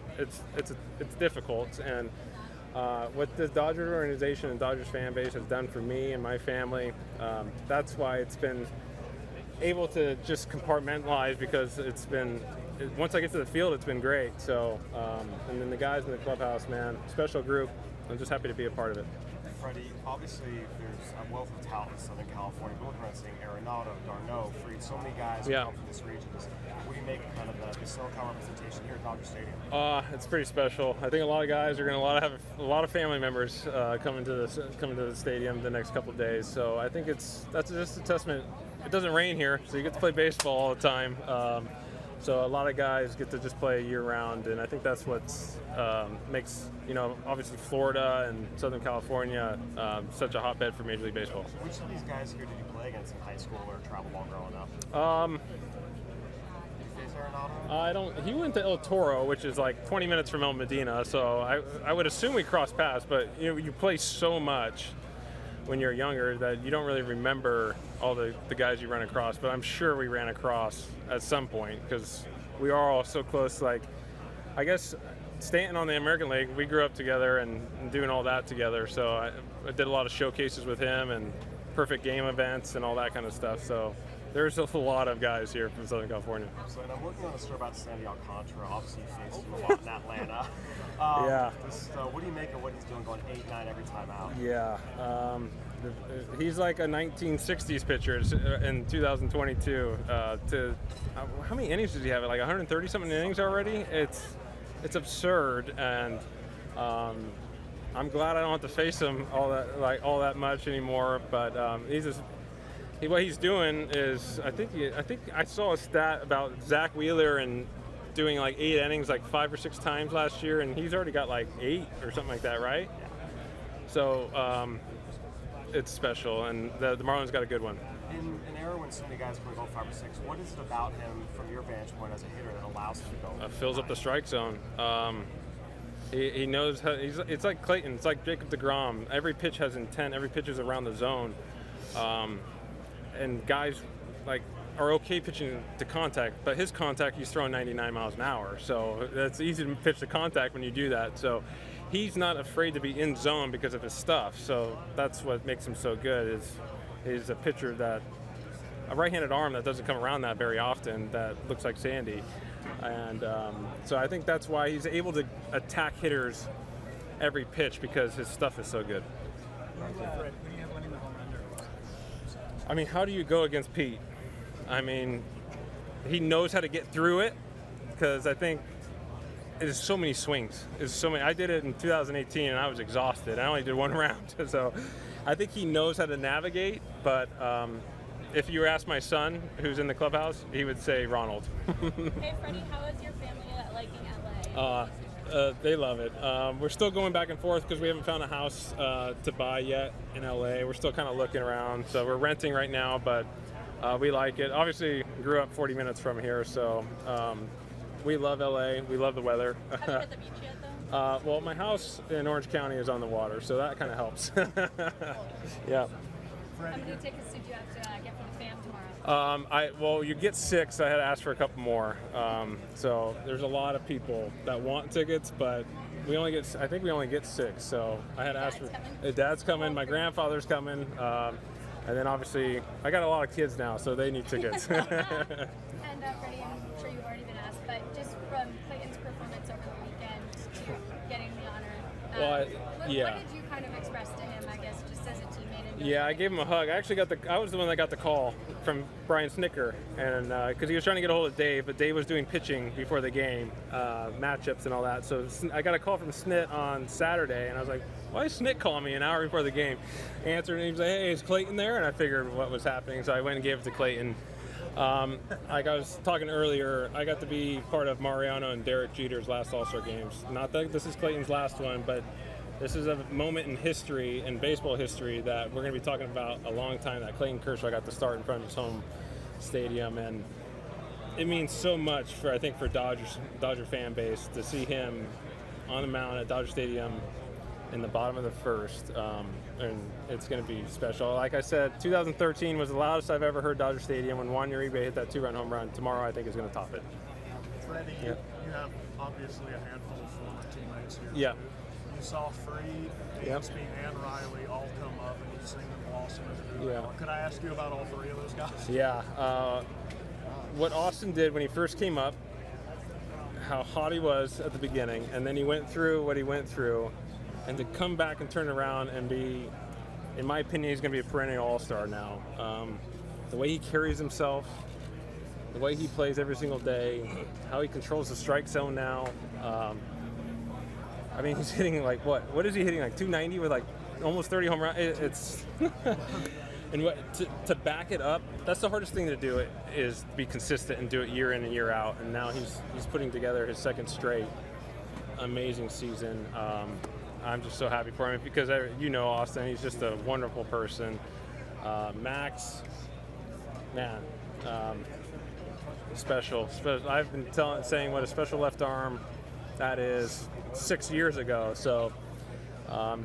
difficult. And what the Dodgers organization and Dodgers fan base has done for me and my family, that's why it's been able to just compartmentalize, because once I get to the field, it's been great. So, and then the guys in the clubhouse, man, special group. I'm just happy to be a part of it. Freddie, obviously there's a wealth of talent in Southern California. We're looking around seeing Arenado, Darno, Freed, so many guys who come from this region. What do you make of kind of the SoCal representation here at Dodger Stadium? It's pretty special. I think a lot of guys are going to have a lot of family members coming to the stadium the next couple of days. So I think that's just a testament. It doesn't rain here, so you get to play baseball all the time. So a lot of guys get to just play year-round, and I think that's what makes, obviously Florida and Southern California such a hotbed for Major League Baseball. Which of these guys here did you play against in high school or travel while growing up? Did you face Arenado? He went to El Toro, which is like 20 minutes from El Medina, so I would assume we crossed paths, but you play so much when you're younger that you don't really remember all the guys you run across, but I'm sure we ran across at some point because we are all so close. Like, I guess Stanton on the American League, we grew up together and doing all that together, so I did a lot of showcases with him and perfect game events and all that kind of stuff. So there's a lot of guys here from Southern California. And I'm working on a story about Sandy Alcantara. Obviously, you faced him a lot in Atlanta. Yeah. What do you make of what he's doing, going 8-9 every time out? Yeah. He's like a 1960s pitcher in 2022. How many innings does he have? Like 130 something innings already? It's absurd, and I'm glad I don't have to face him all that much anymore. But what he's doing is, I think I saw a stat about Zach Wheeler and doing like 8 innings like 5 or 6 times last year, and he's already got like 8 or something like that, right? Yeah. So it's special, and the Marlins got a good one. In an era when so many guys can go 5 or 6, what is it about him from your vantage point as a hitter that allows him to go? Fills up the strike zone. He knows how. It's like Clayton. It's like Jacob deGrom. Every pitch has intent. Every pitch is around the zone. And guys are okay pitching to contact, but his contact, he's throwing 99 miles an hour. So it's easy to pitch to contact when you do that. So he's not afraid to be in zone because of his stuff. So that's what makes him so good. He's a pitcher a right-handed arm that doesn't come around that very often, that looks like Sandy. And so I think that's why he's able to attack hitters every pitch, because his stuff is so good. I mean, how do you go against Pete? I mean, he knows how to get through it, because I think there's so many swings. I did it in 2018 and I was exhausted. I only did 1 round. So I think he knows how to navigate, but if you ask my son, who's in the clubhouse, he would say Ronald. Hey, Freddie, how is your family liking LA? They love it. We're still going back and forth because we haven't found a house to buy yet in LA. We're still kind of looking around. So we're renting right now, but we like it. Obviously, grew up 40 minutes from here, so we love LA. We love the weather. Have you hit the beach yet, though? Well, my house in Orange County is on the water, so that kind of helps. Yeah. How many tickets did you have to get for the fam Well, you get 6. I had to ask for a couple more. So there's a lot of people that want tickets, but I think we only get 6. So I had to ask for. Dad's coming. My grandfather's coming. And then obviously I got a lot of kids now, so they need tickets. And Freddie, I'm sure you've already been asked, but just from Clayton's performance over the weekend to getting the honor, what did you kind of express to him, I guess, just as a teammate? Yeah, I gave him a hug. I actually I was the one that got the call from Brian Snicker, and because he was trying to get a hold of Dave, but Dave was doing pitching before the game, matchups and all that. So I got a call from Snit on Saturday, and I was like, why is Snit calling me an hour before the game? Answered, and he was like, hey, is Clayton there? And I figured what was happening, so I went and gave it to Clayton. Like I was talking earlier, I got to be part of Mariano and Derek Jeter's last All-Star games. Not that this is Clayton's last one, but this is a moment in history, in baseball history, that we're going to be talking about a long time, that Clayton Kershaw got to start in front of his home stadium. And it means so much for, I think, for Dodger fan base to see him on the mound at Dodger Stadium in the bottom of the first. And it's going to be special. Like I said, 2013 was the loudest I've ever heard Dodger Stadium when Juan Uribe hit that 2-run home run. Tomorrow, I think, is going to top it. Freddie, Yeah. you have obviously a handful of former teammates here. Yeah. You saw Freed, Dansby, and Riley all come up, and you've seen them blossom as a new Yeah. player. Could I ask you about all 3 of those guys? Yeah. What Austin did when he first came up, how hot he was at the beginning, and then he went through what he went through, and to come back and turn around and be, in my opinion, he's going to be a perennial all-star now. The way he carries himself, the way he plays every single day, how he controls the strike zone now. I mean, he's hitting like what is he hitting, like 290 with like almost 30 home runs? It's and to back it up, that's the hardest thing to do, is be consistent and do it year in and year out. And now he's putting together his second straight amazing season. I'm just so happy for him because Austin, he's just a wonderful person. Max, man, special. I've been saying what a special left arm that is 6 years ago. So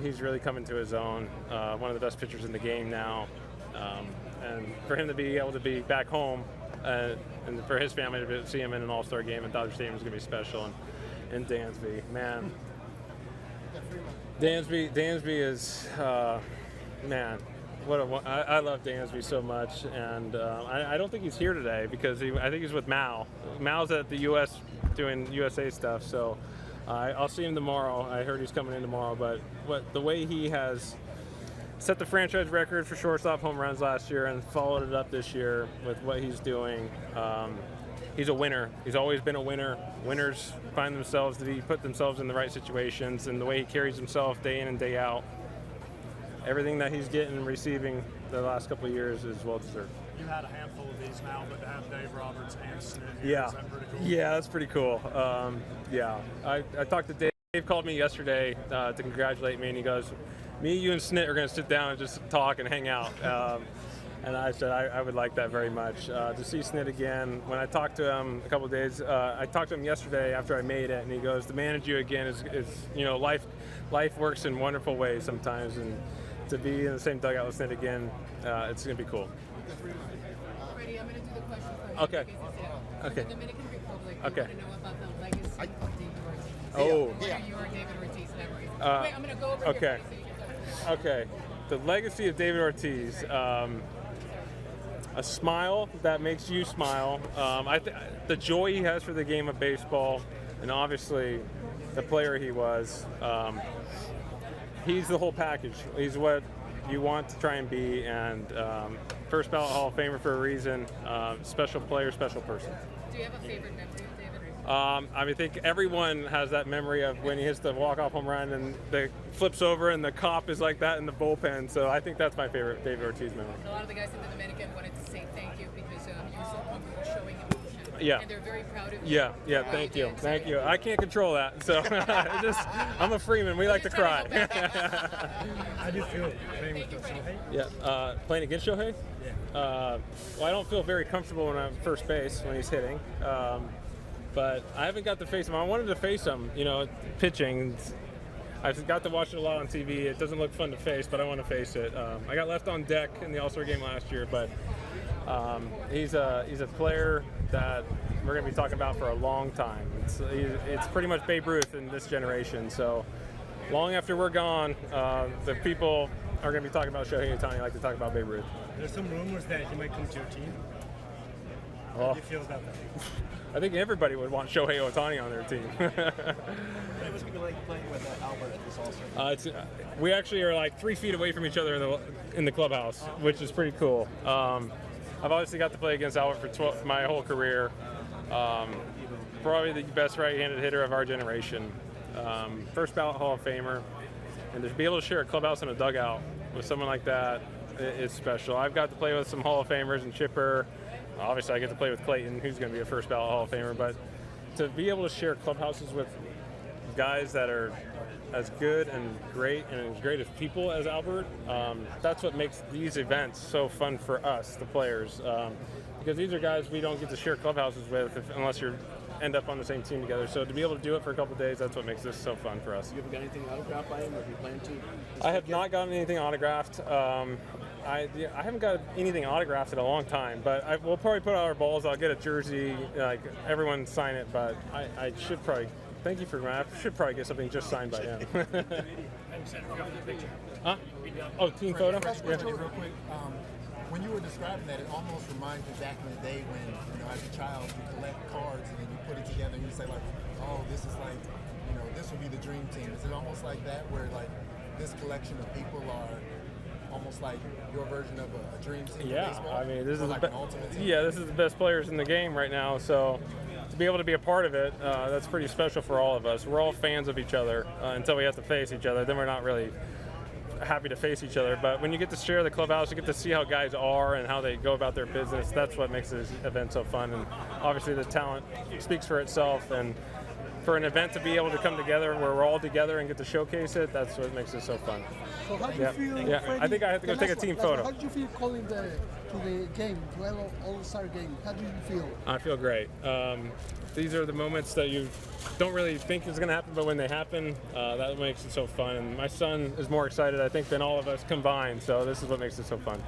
he's really coming to his own. One of the best pitchers in the game now. And for him to be able to be back home and for his family to see him in an all-star game at Dodger Stadium is going to be special. And Dansby, man. Dansby is, man, I love Dansby so much, and I don't think he's here today because I think he's with Mal. Mal's at the U.S. doing USA stuff, so I'll see him tomorrow. I heard he's coming in tomorrow, but the way he has set the franchise record for shortstop home runs last year and followed it up this year with what he's doing. He's a winner. He's always been a winner. Winners find themselves put themselves in the right situations, and the way he carries himself day in and day out, everything that he's getting and receiving the last couple of years is well deserved. You had a handful of these now, but to have Dave Roberts and Snit here, Yeah, is that pretty cool? yeah, that's pretty cool. I talked to Dave. Dave called me yesterday to congratulate me, and he goes, "Me, you, and Snit are going to sit down and just talk and hang out." And I said I would like that very much. To see Snit again, when I talked to him a couple of days, I talked to him yesterday after I made it, and he goes, "To manage you again is life works in wonderful ways sometimes, and to be in the same dugout with Snit again, it's going to be cool." Freddie, I'm going to do the question for you. Okay. Okay. The Dominican Republic, Okay. I want to know about the legacy of David Ortiz. Oh. What are your David Ortiz memories? Wait, I'm going to go over Okay. here. So you can go. Okay. The legacy of David Ortiz. A smile that makes you smile. The joy he has for the game of baseball, and obviously the player he was. He's the whole package. He's what you want to try and be, and first ballot Hall of Famer for a reason. Special player, special person. Do you have a favorite memory of David? I think everyone has that memory of when he hits the walk-off home run and the flips over and the cop is like that in the bullpen. So I think that's my favorite David Ortiz memory. A lot of the guys in the Dominican wanted to say thank you because you were so comfortable showing emotion. Yeah. And they're very proud of you. Yeah, thank you. I can't control that, so I'm a Freeman. We like to cry. How do you feel playing with Shohei? Yeah, playing against Shohei? Yeah. Well, I don't feel very comfortable when I'm first base when he's hitting. But I haven't got to face him. I wanted to face him, pitching. I've got to watch it a lot on TV. It doesn't look fun to face, but I want to face it. I got left on deck in the All-Star game last year, but He's a player that we're going to be talking about for a long time. It's pretty much Babe Ruth in this generation. So long after we're gone, the people are going to be talking about Shohei Ohtani like to talk about Babe Ruth. There's some rumors that he might come to your team. How do you feel about that? I think everybody would want Shohei Ohtani on their team. It was going to be like playing with Albert at this All-Star. We actually are like 3 feet away from each other in the clubhouse, which is pretty cool. I've obviously got to play against Albert for my whole career. Probably the best right-handed hitter of our generation. First ballot Hall of Famer. And to be able to share a clubhouse and a dugout with someone like that is special. I've got to play with some Hall of Famers and Chipper. Obviously, I get to play with Clayton, who's going to be a first ballot Hall of Famer. But to be able to share clubhouses with guys that are as good and as great as people as Albert, that's what makes these events so fun for us, the players. Because these are guys we don't get to share clubhouses with unless you end up on the same team together. So to be able to do it for a couple of days, that's what makes this so fun for us. You ever got anything autographed by him, or do you plan to? I have not gotten anything autographed. I haven't got anything autographed in a long time, but we'll probably put out our balls. I'll get a jersey, like everyone sign it, but I should probably, thank you for that. I should probably get something just signed by him. Huh? Oh, team photo? Yeah. Real quick, when you were describing that, it almost reminds me back in the day when, as a child, you collect cards and then you put it together and you say like, oh, this is like, this would be the dream team. Is it almost like that, where like this collection of people are almost like your version of a dream team? Yeah, baseball? I mean, this is like an ultimate team? Yeah, this is the best players in the game right now. So to be able to be a part of it, that's pretty special for all of us. We're all fans of each other until we have to face each other. Then we're not really happy to face each other. But when you get to share the clubhouse, you get to see how guys are and how they go about their business. That's what makes this event so fun. And obviously the talent speaks for itself. And for an event to be able to come together where we're all together and get to showcase it, that's what makes it so fun. So how do you feel? Yeah, Freddie, I think I have to go take a team photo. How did you feel calling to the game, to All-Star game? How do you feel? I feel great. These are the moments that you don't really think is going to happen, but when they happen, that makes it so fun. And my son is more excited, I think, than all of us combined. So this is what makes it so fun.